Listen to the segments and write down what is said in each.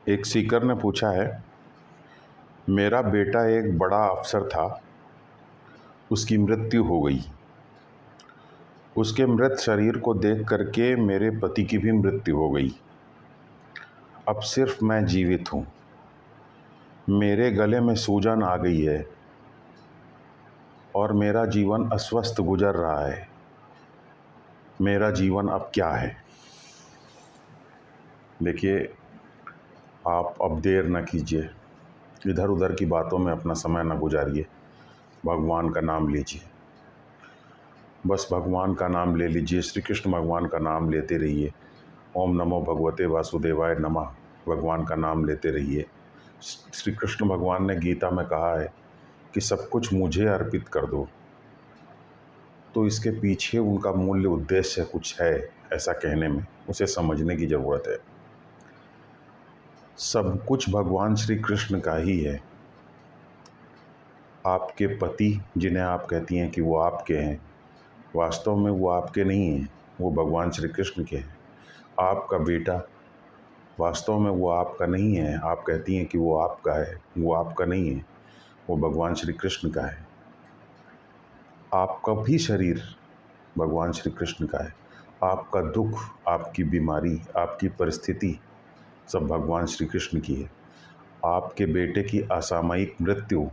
एक सीकर ने पूछा है, मेरा बेटा एक बड़ा अफसर था, उसकी मृत्यु हो गई। उसके मृत शरीर को देख करके मेरे पति की भी मृत्यु हो गई। अब सिर्फ मैं जीवित हूँ। मेरे गले में सूजन आ गई है और मेरा जीवन अस्वस्थ गुजर रहा है। मेरा जीवन अब क्या है? देखिए, आप अब देर न कीजिए, इधर उधर की बातों में अपना समय न गुजारिए, भगवान का नाम लीजिए। बस भगवान का नाम ले लीजिए, श्री कृष्ण भगवान का नाम लेते रहिए। ओम नमो भगवते वासुदेवाय नमः, भगवान का नाम लेते रहिए। श्री कृष्ण भगवान ने गीता में कहा है कि सब कुछ मुझे अर्पित कर दो। तो इसके पीछे उनका मूल्य उद्देश्य कुछ है, ऐसा कहने में उसे समझने की ज़रूरत है। सब कुछ भगवान श्री कृष्ण का ही है। आपके पति, जिन्हें आप कहती हैं कि वो आपके हैं, वास्तव में वो आपके नहीं हैं, वो भगवान श्री कृष्ण के हैं। आपका बेटा, वास्तव में वो आपका नहीं है, आप कहती हैं कि वो आपका है, वो आपका नहीं है, वो भगवान श्री कृष्ण का है। आपका भी शरीर भगवान श्री कृष्ण का है। आपका दुख, आपकी बीमारी, आपकी परिस्थिति सब भगवान श्री कृष्ण की है। आपके बेटे की असामयिक मृत्यु,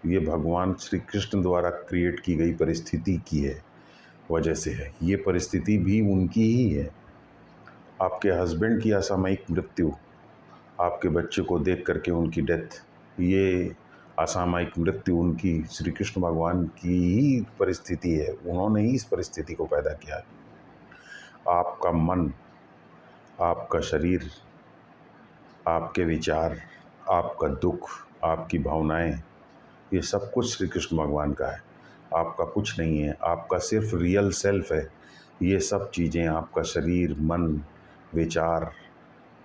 ये भगवान श्री कृष्ण द्वारा क्रिएट की गई परिस्थिति की है, वजह से है। ये परिस्थिति भी उनकी ही है। आपके हस्बैंड की असामयिक मृत्यु, आपके बच्चे को देख करके उनकी डेथ, ये असामयिक मृत्यु उनकी श्री कृष्ण भगवान की ही परिस्थिति है। उन्होंने ही इस परिस्थिति को पैदा किया है। आपका मन, आपका शरीर, आपके विचार, आपका दुख, आपकी भावनाएं, ये सब कुछ श्री कृष्ण भगवान का है। आपका कुछ नहीं है, आपका सिर्फ रियल सेल्फ है। ये सब चीज़ें, आपका शरीर, मन, विचार,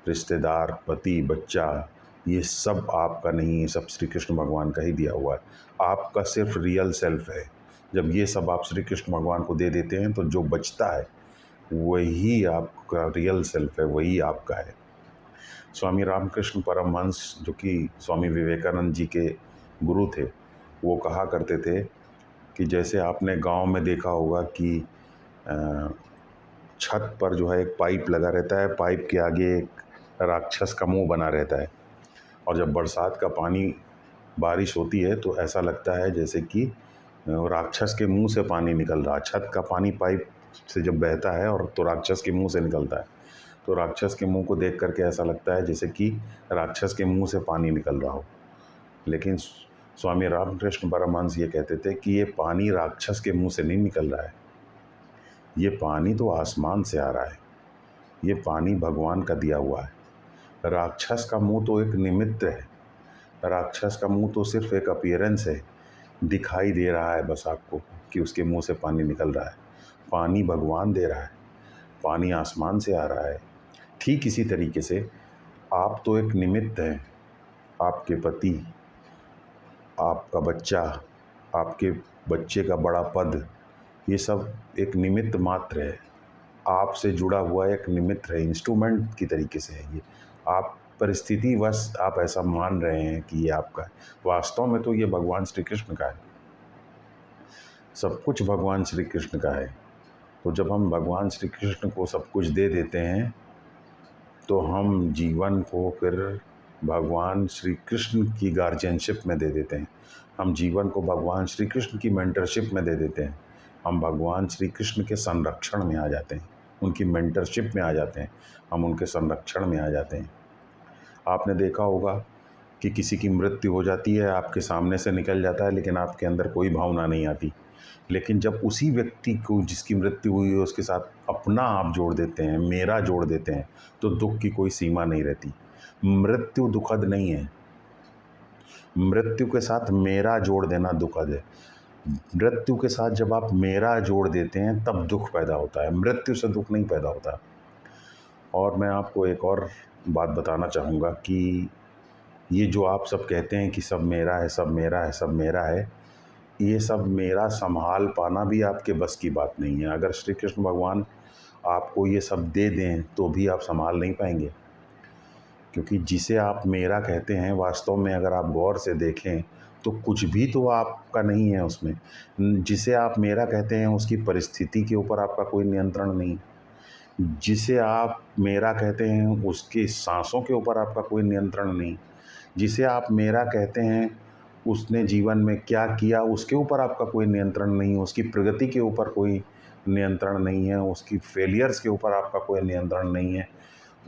रिश्तेदार, पति, बच्चा, ये सब आपका नहीं है, सब श्री कृष्ण भगवान का ही दिया हुआ है। आपका सिर्फ रियल सेल्फ है। जब ये सब आप श्री कृष्ण भगवान को दे देते हैं तो जो बचता है वही आपका रियल सेल्फ है, वही आपका है। स्वामी रामकृष्ण परमहंस, जो कि स्वामी विवेकानंद जी के गुरु थे, वो कहा करते थे कि जैसे आपने गांव में देखा होगा कि छत पर जो है एक पाइप लगा रहता है, पाइप के आगे एक राक्षस का मुंह बना रहता है, और जब बरसात का पानी, बारिश होती है तो ऐसा लगता है जैसे कि राक्षस के मुंह से पानी निकल रहा है। छत का पानी पाइप से जब बहता है और तो राक्षस के मुंह से निकलता है, तो राक्षस के मुंह को देख करके ऐसा लगता है जैसे कि राक्षस के मुंह से पानी निकल रहा हो। लेकिन स्वामी रामकृष्ण परमहंस ये कहते थे कि ये पानी राक्षस के मुंह से नहीं निकल रहा है, ये पानी तो आसमान से आ रहा है, ये पानी भगवान का दिया हुआ है। राक्षस का मुंह तो एक निमित्त है, राक्षस का मुंह तो सिर्फ एक अपीयरेंस है, दिखाई दे रहा है बस आपको कि उसके मुंह से पानी निकल रहा है। पानी भगवान दे रहा है, पानी आसमान से आ रहा है। ठीक इसी तरीके से आप तो एक निमित्त हैं। आपके पति, आपका बच्चा, आपके बच्चे का बड़ा पद, ये सब एक निमित्त मात्र है। आपसे जुड़ा हुआ एक निमित्त है, इंस्ट्रूमेंट की तरीके से है ये। आप परिस्थितिवश आप ऐसा मान रहे हैं कि ये आपका है, वास्तव में तो ये भगवान श्री कृष्ण का है। सब कुछ भगवान श्री कृष्ण का है। तो जब हम भगवान श्री कृष्ण को सब कुछ दे देते हैं तो हम जीवन को फिर भगवान श्री कृष्ण की गार्जियनशिप में दे देते हैं। हम जीवन को भगवान श्री कृष्ण की मेंटरशिप में दे देते हैं। हम भगवान श्री कृष्ण के संरक्षण में आ जाते हैं, उनकी मेंटरशिप में आ जाते हैं, हम उनके संरक्षण में आ जाते हैं। आपने देखा होगा कि किसी की मृत्यु हो जाती है, आपके सामने से निकल जाता है, लेकिन आपके अंदर कोई भावना नहीं आती। लेकिन जब उसी व्यक्ति को, जिसकी मृत्यु हुई है, उसके साथ अपना आप जोड़ देते हैं, मेरा जोड़ देते हैं, तो दुख की कोई सीमा नहीं रहती। मृत्यु दुखद नहीं है, मृत्यु के साथ मेरा जोड़ देना दुखद है। मृत्यु के साथ जब आप मेरा जोड़ देते हैं तब दुख पैदा होता है, मृत्यु से दुख नहीं पैदा होता। और मैं आपको एक और बात बताना चाहूँगा कि ये जो आप सब कहते हैं कि सब मेरा है, सब मेरा है, सब मेरा है, ये सब मेरा संभाल पाना भी आपके बस की बात नहीं है। अगर श्री कृष्ण भगवान आपको ये सब दे दें तो भी आप संभाल नहीं पाएंगे। क्योंकि जिसे आप मेरा कहते हैं, वास्तव में अगर आप गौर से देखें तो कुछ भी तो आपका नहीं है उसमें। जिसे आप मेरा कहते हैं उसकी परिस्थिति के ऊपर आपका कोई नियंत्रण नहीं। जिसे आप मेरा कहते हैं उसकी सांसों के ऊपर आपका कोई नियंत्रण नहीं। जिसे आप मेरा कहते हैं उसने जीवन में क्या किया उसके ऊपर आपका कोई नियंत्रण नहीं, उसकी प्रगति के ऊपर कोई नियंत्रण नहीं है, उसकी फेलियर्स के ऊपर आपका कोई नियंत्रण नहीं है,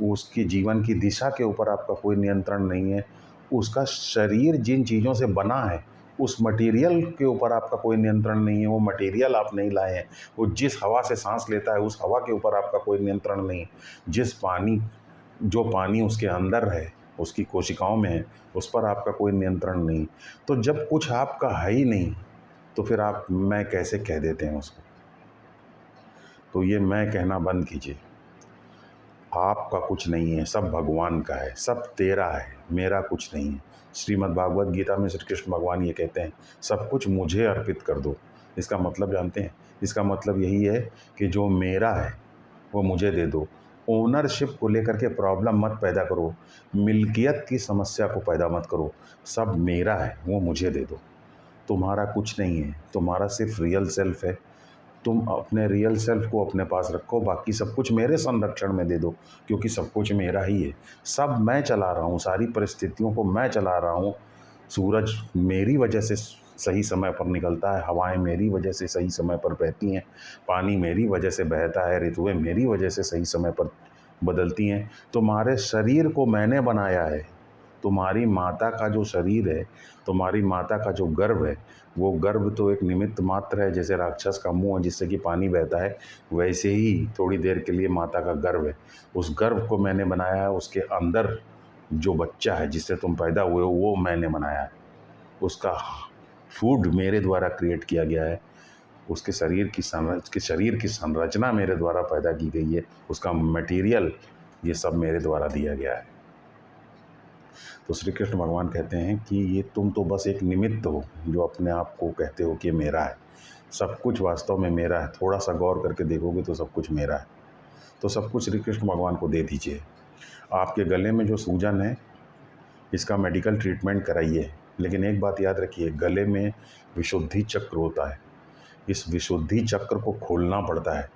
उसकी जीवन की दिशा के ऊपर आपका कोई नियंत्रण नहीं है, उसका शरीर जिन चीज़ों से बना है उस मटेरियल के ऊपर आपका कोई नियंत्रण नहीं है, वो मटेरियल आप नहीं लाए हैं। वो जिस हवा से सांस लेता है उस हवा के ऊपर आपका कोई नियंत्रण नहीं। जो पानी उसके अंदर है, उसकी कोशिकाओं में है, उस पर आपका कोई नियंत्रण नहीं। तो जब कुछ आपका है ही नहीं तो फिर आप मैं कैसे कह देते हैं उसको। तो ये मैं कहना बंद कीजिए। आपका कुछ नहीं है, सब भगवान का है, सब तेरा है, मेरा कुछ नहीं है। श्रीमद् भागवत गीता में श्री कृष्ण भगवान ये कहते हैं, सब कुछ मुझे अर्पित कर दो। इसका मतलब जानते हैं? इसका मतलब यही है कि जो मेरा है वो मुझे दे दो। ओनरशिप को लेकर के प्रॉब्लम मत पैदा करो, मिल्कियत की समस्या को पैदा मत करो। सब मेरा है, वो मुझे दे दो। तुम्हारा कुछ नहीं है, तुम्हारा सिर्फ रियल सेल्फ है। तुम अपने रियल सेल्फ को अपने पास रखो, बाकी सब कुछ मेरे संरक्षण में दे दो, क्योंकि सब कुछ मेरा ही है। सब मैं चला रहा हूँ, सारी परिस्थितियों को मैं चला रहा हूँ। सूरज मेरी वजह से सही समय पर निकलता है, हवाएं मेरी वजह से सही समय पर बहती हैं, पानी मेरी वजह से बहता है, ऋतुएं मेरी वजह से सही समय पर बदलती हैं। तुम्हारे शरीर को मैंने बनाया है। तुम्हारी माता का जो शरीर है, तुम्हारी माता का जो गर्भ है, वो गर्भ तो एक निमित्त मात्र है। जैसे राक्षस का मुंह है जिससे कि पानी बहता है, वैसे ही थोड़ी देर के लिए माता का गर्भ है। उस गर्भ को मैंने बनाया है। उसके अंदर जो बच्चा है जिससे तुम पैदा हुए हो वो मैंने बनाया है। उसका फूड मेरे द्वारा क्रिएट किया गया है। उसके शरीर की संरचना मेरे द्वारा पैदा की गई है। उसका मटेरियल ये सब मेरे द्वारा दिया गया है। तो श्री कृष्ण भगवान कहते हैं कि ये तुम तो बस एक निमित्त हो जो अपने आप को कहते हो कि मेरा है। सब कुछ वास्तव में मेरा है। थोड़ा सा गौर करके देखोगे तो सब कुछ मेरा है। तो सब कुछ श्री कृष्ण भगवान को दे दीजिए। आपके गले में जो सूजन है इसका मेडिकल ट्रीटमेंट कराइए, लेकिन एक बात याद रखिए, गले में विशुद्धि चक्र होता है। इस विशुद्धि चक्र को खोलना पड़ता है।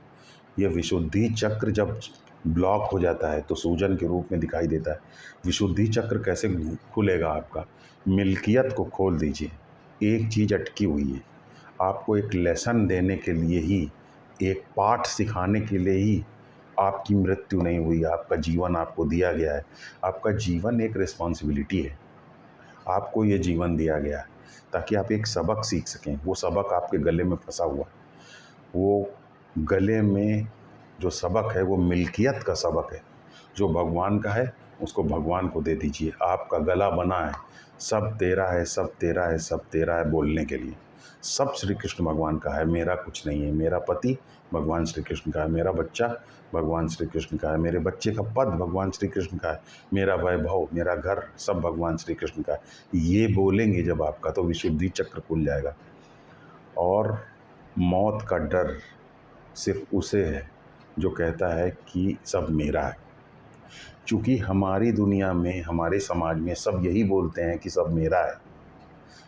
ये विशुद्धि चक्र जब ब्लॉक हो जाता है तो सूजन के रूप में दिखाई देता है। विशुद्धि चक्र कैसे खुलेगा आपका? मिल्कियत को खोल दीजिए। एक चीज़ अटकी हुई है। आपको एक लेसन देने के लिए ही, एक पाठ सिखाने के लिए ही आपकी मृत्यु नहीं हुई। आपका जीवन आपको दिया गया है। आपका जीवन एक रिस्पॉन्सिबिलिटी है। आपको ये जीवन दिया गया है ताकि आप एक सबक सीख सकें। वो सबक आपके गले में फंसा हुआ है। वो गले में जो सबक है वो मिल्कियत का सबक है। जो भगवान का है उसको भगवान को दे दीजिए। आपका गला बना है, सब तेरा है, सब तेरा है, सब तेरा है बोलने के लिए। सब श्री कृष्ण भगवान का है, मेरा कुछ नहीं है। मेरा पति भगवान श्री कृष्ण का है, मेरा बच्चा भगवान श्री कृष्ण का है, मेरे बच्चे का पद भगवान श्री कृष्ण का है, मेरा वैभव, मेरा घर सब भगवान श्री कृष्ण का है। ये बोलेंगे जब आपका, तो विशुद्धि चक्र खुल जाएगा। और मौत का डर सिर्फ उसे है जो कहता है कि सब मेरा है। चूँकि हमारी दुनिया में, हमारे समाज में सब यही बोलते हैं कि सब मेरा है,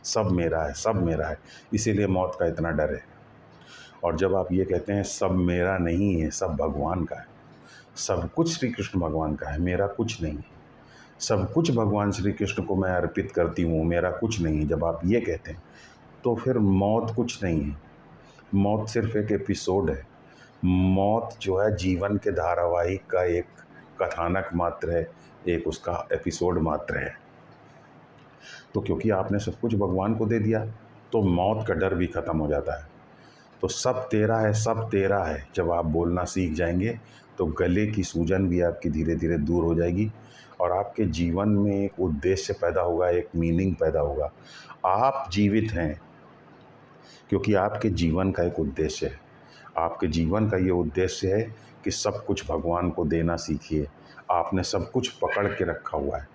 सब मेरा है, सब मेरा है, इसीलिए मौत का इतना डर है। और जब आप ये कहते हैं सब मेरा नहीं है, सब भगवान का है, सब कुछ श्री कृष्ण भगवान का है, मेरा कुछ नहीं है, सब कुछ भगवान श्री कृष्ण को मैं अर्पित करती हूँ, मेरा कुछ नहीं है, जब आप ये कहते हैं तो फिर मौत कुछ नहीं है। मौत सिर्फ एक एपिसोड है। मौत जो है जीवन के धारावाहिक का एक कथानक मात्र है, एक उसका एपिसोड मात्र है। तो क्योंकि आपने सब कुछ भगवान को दे दिया तो मौत का डर भी खत्म हो जाता है। तो सब तेरा है, सब तेरा है जब आप बोलना सीख जाएंगे तो गले की सूजन भी आपकी धीरे धीरे दूर हो जाएगी और आपके जीवन में एक उद्देश्य पैदा होगा, एक मीनिंग पैदा होगा। आप जीवित हैं क्योंकि आपके जीवन का एक उद्देश्य है। आपके जीवन का ये उद्देश्य है कि सब कुछ भगवान को देना सीखिए। आपने सब कुछ पकड़ के रखा हुआ है,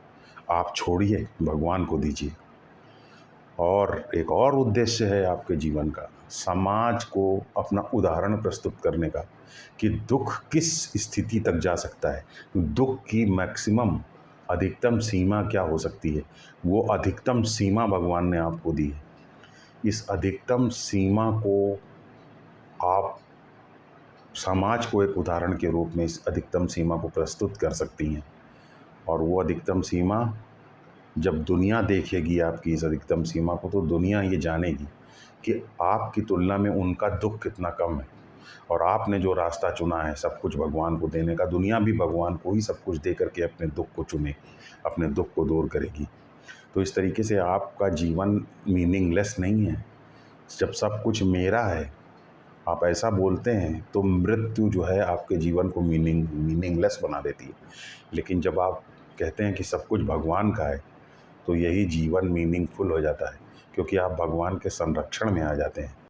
आप छोड़िए, भगवान को दीजिए। और एक और उद्देश्य है आपके जीवन का, समाज को अपना उदाहरण प्रस्तुत करने का कि दुख किस स्थिति तक जा सकता है। दुख की मैक्सिमम अधिकतम सीमा क्या हो सकती है, वो अधिकतम सीमा भगवान ने आपको दी है। इस अधिकतम सीमा को आप समाज को एक उदाहरण के रूप में इस अधिकतम सीमा को प्रस्तुत कर सकती हैं। और वो अधिकतम सीमा जब दुनिया देखेगी आपकी इस अधिकतम सीमा को, तो दुनिया ये जानेगी कि आपकी तुलना में उनका दुख कितना कम है। और आपने जो रास्ता चुना है सब कुछ भगवान को देने का, दुनिया भी भगवान को ही सब कुछ दे करके अपने दुख को चुने, अपने दुख को दूर करेगी। तो इस तरीके से आपका जीवन मीनिंगलेस नहीं है। जब सब कुछ मेरा है, आप ऐसा बोलते हैं, तो मृत्यु जो है आपके जीवन को मीनिंगलेस बना देती है। लेकिन जब आप कहते हैं कि सब कुछ भगवान का है, तो यही जीवन मीनिंगफुल हो जाता है, क्योंकि आप भगवान के संरक्षण में आ जाते हैं।